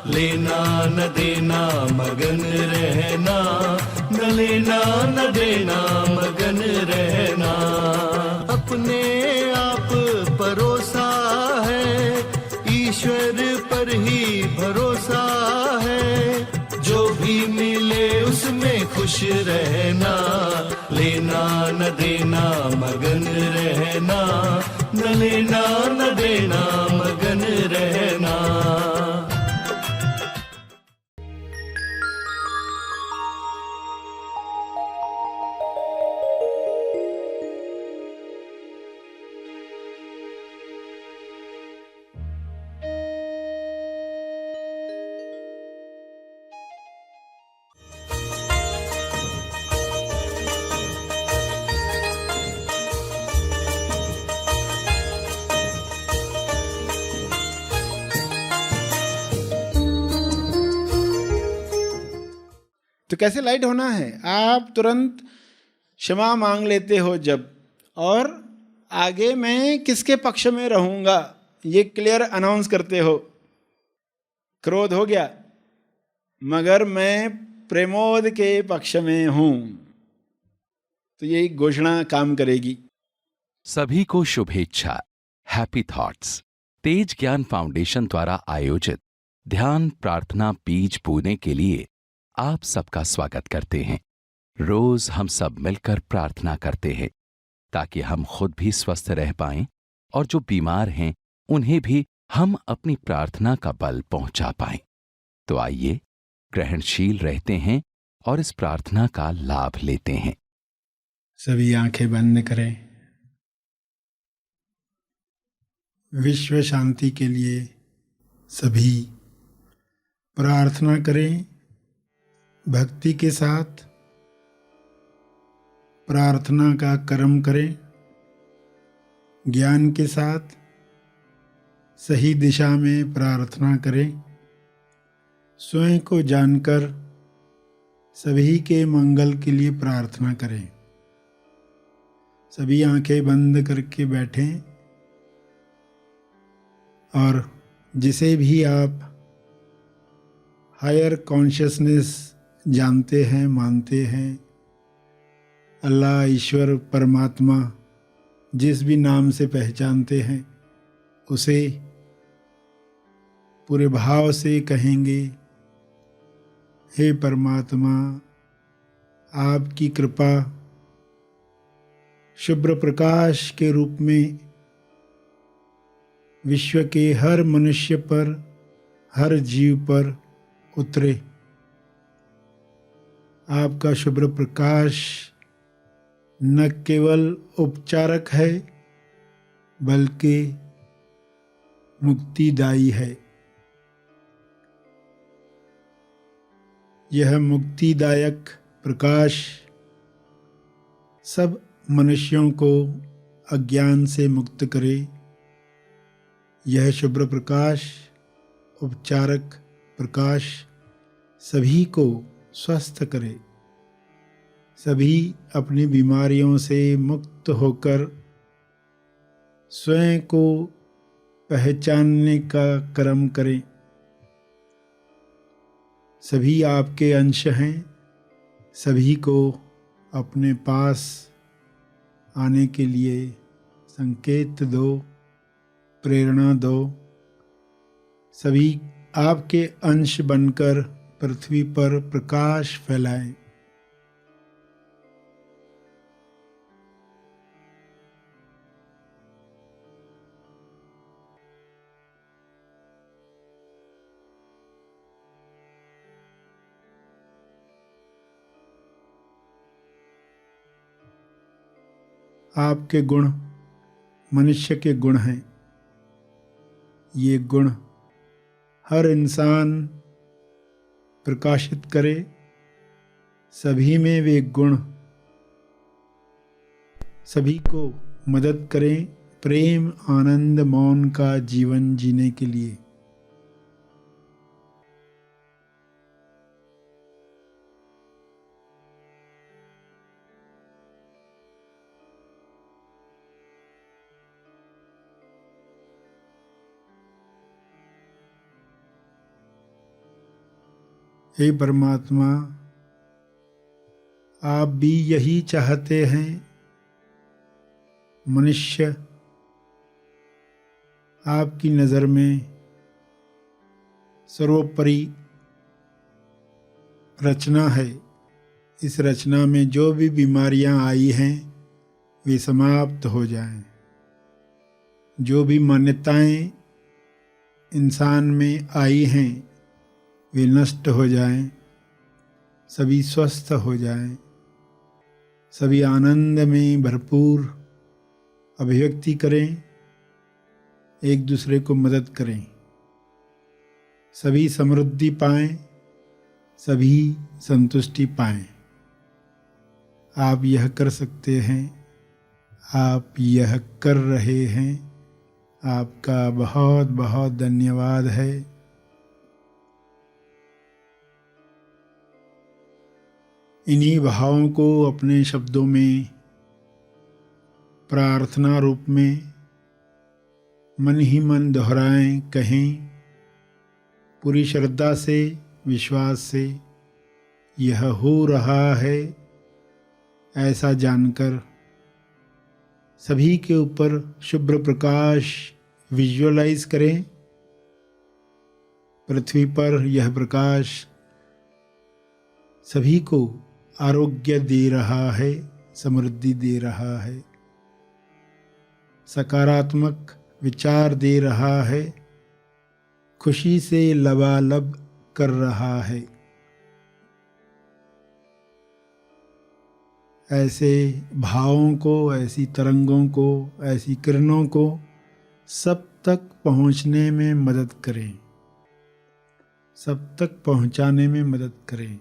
लेना न देना मगन रहना, न लेना न देना मगन रहना। अपने आप परोसा है, ईश्वर पर ही भरोसा है। जो भी मिले उसमें खुश रहना, लेना न देना मगन रहना, न लेना न देना मगन रहना। तो कैसे लाइट होना है? आप तुरंत क्षमा मांग लेते हो जब, और आगे मैं किसके पक्ष में रहूंगा ये क्लियर अनाउंस करते हो। क्रोध हो गया मगर मैं प्रमोद के पक्ष में हूं, तो ये घोषणा काम करेगी। सभी को शुभेच्छा। हैप्पी थॉट्स तेज ज्ञान फाउंडेशन द्वारा आयोजित ध्यान प्रार्थना बीज बोने के लिए आप सबका स्वागत करते हैं। रोज हम सब मिलकर प्रार्थना करते हैं ताकि हम खुद भी स्वस्थ रह पाएं और जो बीमार हैं उन्हें भी हम अपनी प्रार्थना का बल पहुंचा पाएं। तो आइए ग्रहणशील रहते हैं और इस प्रार्थना का लाभ लेते हैं। सभी आंखें बंद करें। विश्व शांति के लिए सभी प्रार्थना करें। भक्ति के साथ प्रार्थना का कर्म करें। ज्ञान के साथ सही दिशा में प्रार्थना करें। स्वयं को जानकर सभी के मंगल के लिए प्रार्थना करें। सभी आंखें बंद करके बैठें और जिसे भी आप हायर कॉन्शियसनेस जानते हैं, मानते हैं, अल्लाह, ईश्वर, परमात्मा, जिस भी नाम से पहचानते हैं, उसे पूरे भाव से कहेंगे, हे परमात्मा, आपकी कृपा शुभ्र प्रकाश के रूप में विश्व के हर मनुष्य पर, हर जीव पर उतरे। आपका शुभ्र प्रकाश न केवल उपचारक है बल्कि मुक्तिदायी है। यह मुक्तिदायक प्रकाश सब मनुष्यों को अज्ञान से मुक्त करे। यह शुभ्र प्रकाश, उपचारक प्रकाश सभी को स्वस्थ करे। सभी अपनी बीमारियों से मुक्त होकर स्वयं को पहचानने का कर्म करें। सभी आपके अंश हैं। सभी को अपने पास आने के लिए संकेत दो, प्रेरणा दो। सभी आपके अंश बनकर पृथ्वी पर प्रकाश फैलाएं। आपके गुण मनुष्य के गुण हैं। ये गुण हर इंसान प्रकाशित करे। सभी में वे गुण सभी को मदद करें प्रेम, आनंद, मौन का जीवन जीने के लिए। हे परमात्मा, आप भी यही चाहते हैं मनुष्य आपकी नज़र में सर्वोपरि रचना है। इस रचना में जो भी बीमारियां आई हैं वे समाप्त हो जाएं। जो भी मान्यताएं इंसान में आई हैं वे नष्ट हो जाएं। सभी स्वस्थ हो जाएं। सभी आनंद में भरपूर अभिव्यक्ति करें। एक दूसरे को मदद करें। सभी समृद्धि पाएं। सभी संतुष्टि पाएं। आप यह कर सकते हैं। आप यह कर रहे हैं। आपका बहुत बहुत धन्यवाद है। इन्हीं भावों को अपने शब्दों में प्रार्थना रूप में मन ही मन दोहराएं, कहें पूरी श्रद्धा से, विश्वास से। यह हो रहा है ऐसा जानकर सभी के ऊपर शुभ्र प्रकाश विजुअलाइज करें। पृथ्वी पर यह प्रकाश सभी को आरोग्य दे रहा है, समृद्धि दे रहा है, सकारात्मक विचार दे रहा है, खुशी से लबालब कर रहा है। ऐसे भावों को, ऐसी तरंगों को, ऐसी किरणों को सब तक पहुंचने में मदद करें, सब तक पहुंचाने में मदद करें।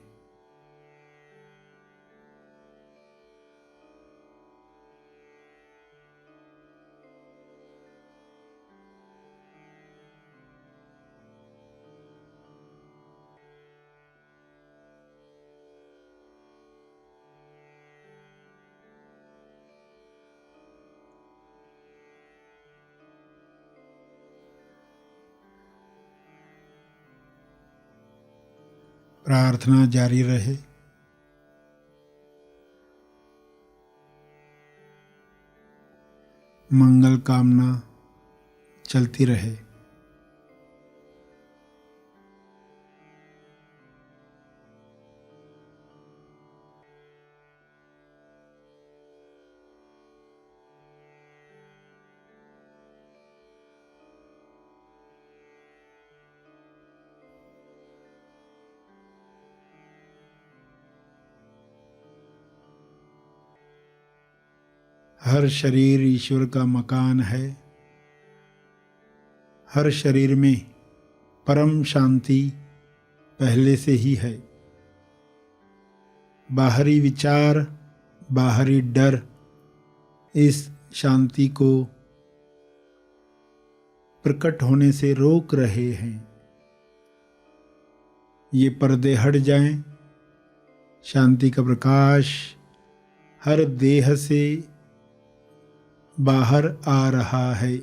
प्रार्थना जारी रहे। मंगल कामना चलती रहे। हर शरीर ईश्वर का मकान है। हर शरीर में परम शांति पहले से ही है। बाहरी विचार, बाहरी डर इस शांति को प्रकट होने से रोक रहे हैं। ये पर्दे हट जाएं। शांति का प्रकाश हर देह से बाहर आ रहा है।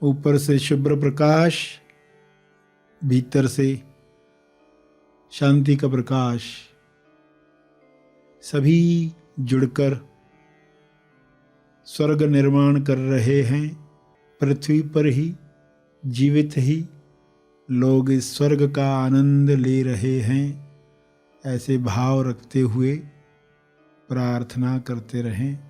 ऊपर से शुभ्र प्रकाश, भीतर से शांति का प्रकाश, सभी जुड़कर स्वर्ग निर्माण कर रहे हैं। पृथ्वी पर ही, जीवित ही लोग इस स्वर्ग का आनंद ले रहे हैं। ऐसे भाव रखते हुए प्रार्थना करते रहें।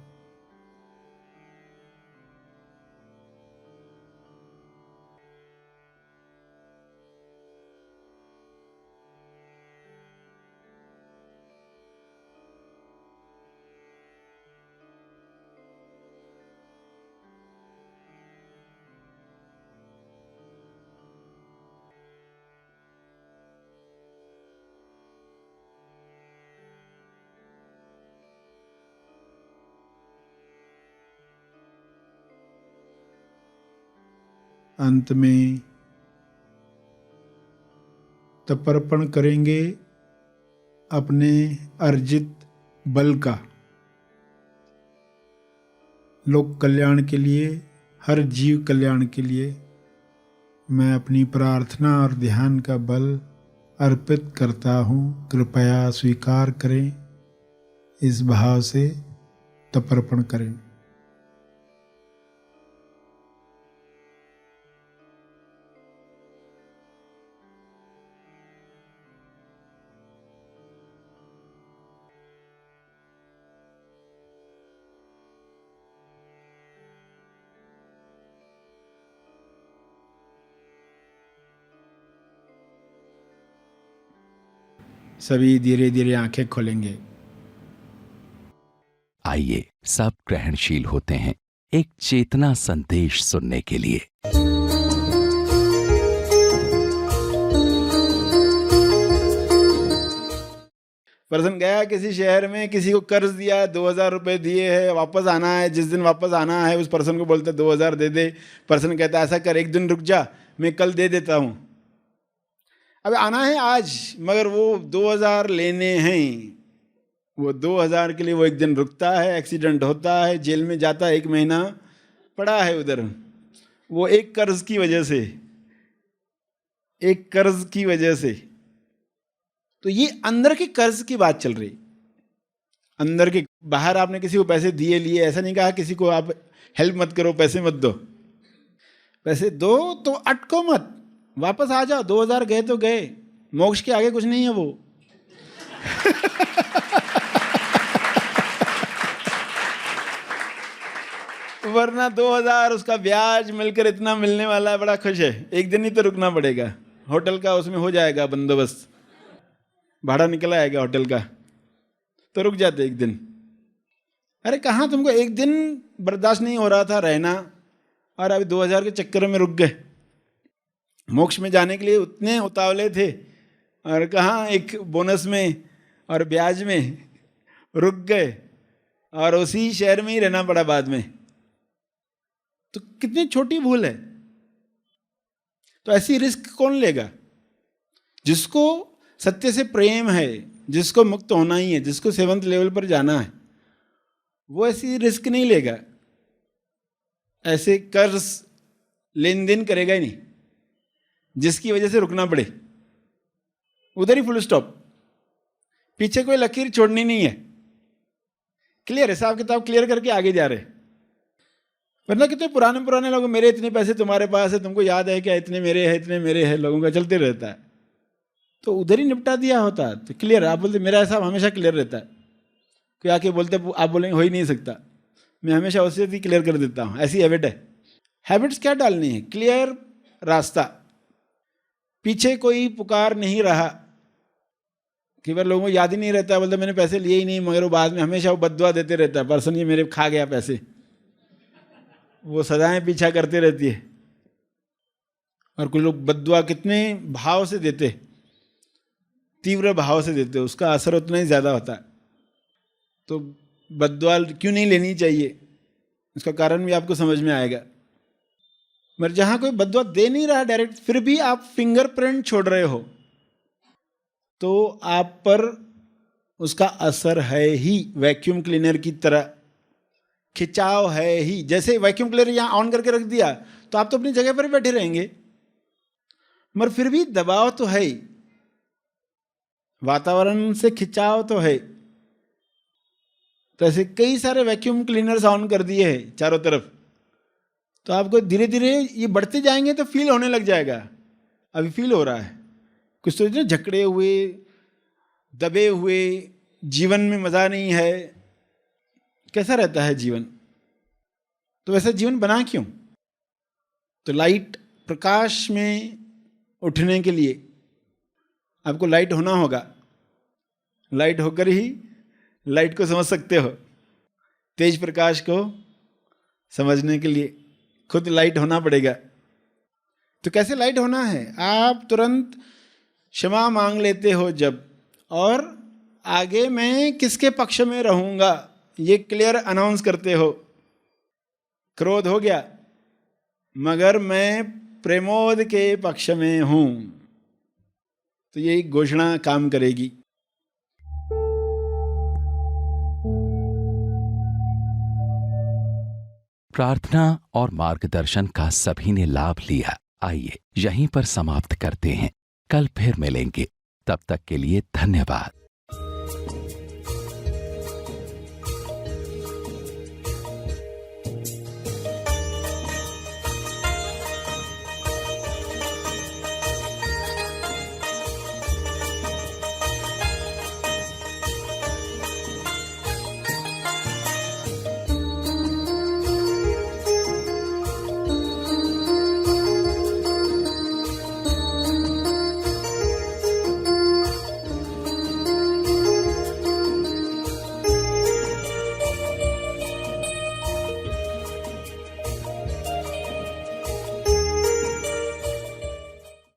अंत में तर्पण करेंगे अपने अर्जित बल का, लोक कल्याण के लिए, हर जीव कल्याण के लिए। मैं अपनी प्रार्थना और ध्यान का बल अर्पित करता हूँ, कृपया स्वीकार करें, इस भाव से तर्पण करें। सभी धीरे धीरे आंखें खोलेंगे। आइए सब ग्रहणशील होते हैं एक चेतना संदेश सुनने के लिए। पर्सन गया किसी शहर में, किसी को कर्ज दिया, 2000 रुपये दिए हैं, वापस आना है, जिस दिन वापस आना है उस पर्सन को बोलते 2000 दे दे। पर्सन कहता है ऐसा कर, एक दिन रुक जा, मैं कल दे देता हूँ। अब आना है आज, मगर वो 2000 लेने हैं। वो 2000 के लिए वो एक दिन रुकता है, एक्सीडेंट होता है, जेल में जाता है, 1 महीना पड़ा है उधर। वो एक कर्ज की वजह से, एक कर्ज की वजह से। तो ये अंदर के कर्ज की बात चल रही। अंदर के, बाहर आपने किसी को पैसे दिए लिए, ऐसा नहीं कहा किसी को आप हेल्प मत करो, पैसे मत दो। पैसे दो तो अटको मत, वापस आ जाओ। 2000 गए तो गए, मोक्ष के आगे कुछ नहीं है वो। वरना 2000 उसका ब्याज मिलकर इतना मिलने वाला है, बड़ा खुश है। एक दिन ही तो रुकना पड़ेगा, होटल का उसमें हो जाएगा बंदोबस्त, भाड़ा निकल आएगा होटल का, तो रुक जाते एक दिन। अरे कहाँ, तुमको एक दिन बर्दाश्त नहीं हो रहा था रहना, और अभी 2000 के चक्कर में रुक गए। मोक्ष में जाने के लिए उतने उतावले थे, और कहाँ एक बोनस में और ब्याज में रुक गए, और उसी शहर में ही रहना पड़ा बाद में। तो कितनी छोटी भूल है। तो ऐसी रिस्क कौन लेगा? जिसको सत्य से प्रेम है, जिसको मुक्त होना ही है, जिसको 7th लेवल पर जाना है, वो ऐसी रिस्क नहीं लेगा। ऐसे कर्ज लेन देन करेगा ही नहीं जिसकी वजह से रुकना पड़े। उधर ही फुल स्टॉप, पीछे कोई लकीर छोड़नी नहीं है। क्लियर, हिसाब किताब क्लियर करके आगे जा रहे। वरना कितने पुराने पुराने लोग, मेरे इतने पैसे तुम्हारे पास है, तुमको याद है क्या, इतने मेरे हैं, इतने मेरे हैं, लोगों का चलते रहता है। तो उधर ही निपटा दिया होता। तो क्लियर, आप बोलते मेरा हिसाब हमेशा क्लियर रहता है। कोई आके बोलते, आप बोलेंगे हो ही नहीं सकता, मैं हमेशा उससे ही क्लियर कर देता हूँ। ऐसी हैबिट है। हैबिट्स क्या डालनी है? क्लियर रास्ता, पीछे कोई पुकार नहीं रहा। कई बार लोगों को याद ही नहीं रहता, बोलते मैंने पैसे लिए ही नहीं, मगर वो बाद में हमेशा वो बद्दुआ देते रहता है, पर्सन ये मेरे खा गया पैसे। वो सदाएं पीछा करते रहती है। और कुछ लोग बद्दुआ कितने भाव से देते, तीव्र भाव से देते, उसका असर उतना ही ज़्यादा होता है। तो बद्दुआ क्यों नहीं लेनी चाहिए, इसका कारण भी आपको समझ में आएगा। मगर जहाँ कोई बद्दुआ दे नहीं रहा डायरेक्ट, फिर भी आप फिंगरप्रिंट छोड़ रहे हो, तो आप पर उसका असर है ही। वैक्यूम क्लीनर की तरह खिंचाव है ही। जैसे वैक्यूम क्लीनर यहाँ ऑन करके रख दिया तो आप तो अपनी जगह पर ही बैठे रहेंगे, मगर फिर भी दबाव तो है ही, वातावरण से खिंचाव तो है। तो ऐसे कई सारे वैक्यूम क्लीनर्स ऑन कर दिए हैं चारों तरफ, तो आपको धीरे धीरे ये बढ़ते जाएंगे तो फील होने लग जाएगा। अभी फील हो रहा है कुछ तो जकड़े हुए, दबे हुए, जीवन में मज़ा नहीं है। कैसा रहता है जीवन? तो वैसा जीवन बना क्यों? तो लाइट, प्रकाश में उठने के लिए आपको लाइट होना होगा। लाइट होकर ही लाइट को समझ सकते हो। तेज प्रकाश को समझने के लिए खुद लाइट होना पड़ेगा। तो कैसे लाइट होना है? आप तुरंत क्षमा मांग लेते हो जब, और आगे मैं किसके पक्ष में रहूँगा ये क्लियर अनाउंस करते हो। क्रोध हो गया, मगर मैं प्रेमोद के पक्ष में हूँ, तो यही घोषणा काम करेगी। प्रार्थना और मार्गदर्शन का सभी ने लाभ लिया। आइए यहीं पर समाप्त करते हैं। कल फिर मिलेंगे। तब तक के लिए धन्यवाद।